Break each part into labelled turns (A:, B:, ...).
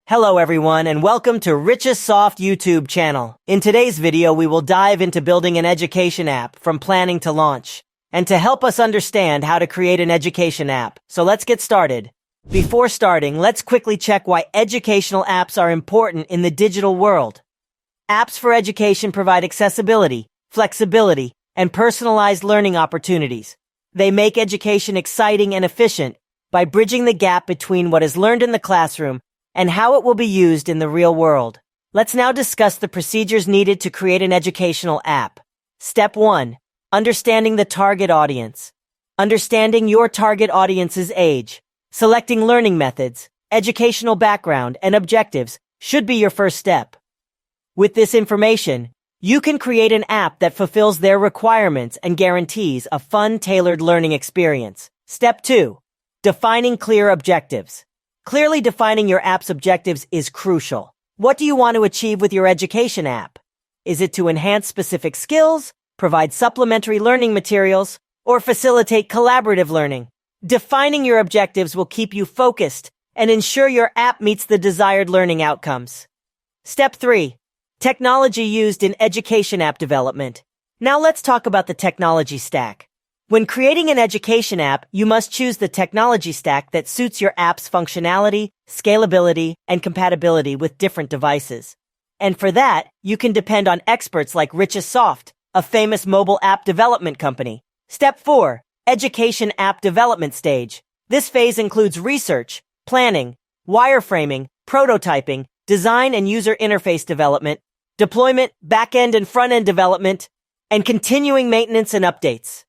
A: Hello everyone and welcome to RichestSoft YouTube channel. In today's video we will dive into building an education app from planning to launch. And to help us understand how to create an education app, so let's get started. Before starting, let's quickly check why educational apps are important in the digital world. Apps for education provide accessibility, flexibility, and personalized learning opportunities. They make education exciting and efficient by bridging the gap between what is learned in the classroom and how it will be used in the real world. Let's now discuss the procedures needed to create an educational app. Step 1. Understanding the target audience. Understanding your target audience's age. Selecting learning methods, educational background, and objectives should be your first step. With this information, you can create an app that fulfills their requirements and guarantees a fun, tailored learning experience. Step 2. Defining clear objectives. Clearly defining your app's objectives is crucial. What do you want to achieve with your education app? Is it to enhance specific skills, provide supplementary learning materials, or facilitate collaborative learning? Defining your objectives will keep you focused and ensure your app meets the desired learning outcomes. Step 3. Technology used in education app development. Now let's talk about the technology stack. When creating an education app, you must choose the technology stack that suits your app's functionality, scalability, and compatibility with different devices. And for that, you can depend on experts like RichestSoft, a famous mobile app development company. Step 4. Education app development stage. This phase includes research, planning, wireframing, prototyping, design and user interface development, deployment, back-end and front-end development, and continuing maintenance and updates.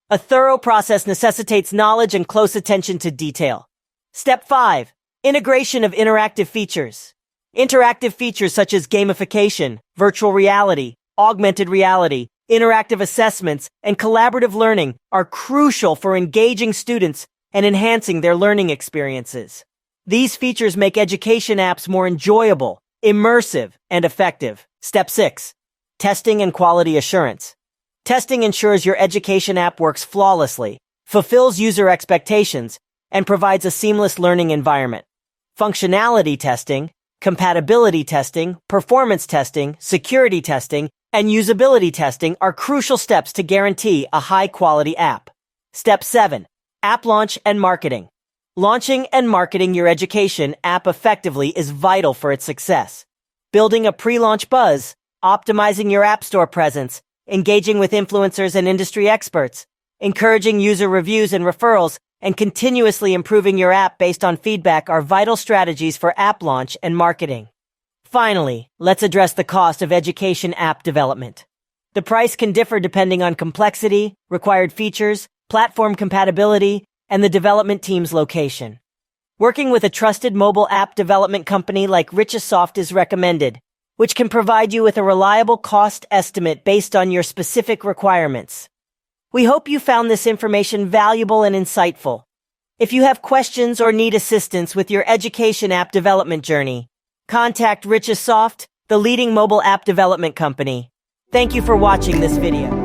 A: A thorough process necessitates knowledge and close attention to detail. Step 5. Integration of interactive features. Interactive features such as gamification, virtual reality, augmented reality, interactive assessments, and collaborative learning are crucial for engaging students and enhancing their learning experiences. These features make education apps more enjoyable, immersive, and effective. Step 6. Testing and quality assurance. Testing ensures your education app works flawlessly, fulfills user expectations, and provides a seamless learning environment. Functionality testing, compatibility testing, performance testing, security testing, and usability testing are crucial steps to guarantee a high-quality app. Step 7. App launch and marketing. Launching and marketing your education app effectively is vital for its success. Building a pre-launch buzz, optimizing your App Store presence, engaging with influencers and industry experts, encouraging user reviews and referrals, and continuously improving your app based on feedback are vital strategies for app launch and marketing. Finally, let's address the cost of education app development. The price can differ depending on complexity, required features, platform compatibility, and the development team's location. Working with a trusted mobile app development company like RichestSoft is recommended, which can provide you with a reliable cost estimate based on your specific requirements. We hope you found this information valuable and insightful. If you have questions or need assistance with your education app development journey, contact RichestSoft, the leading mobile app development company. Thank you for watching this video.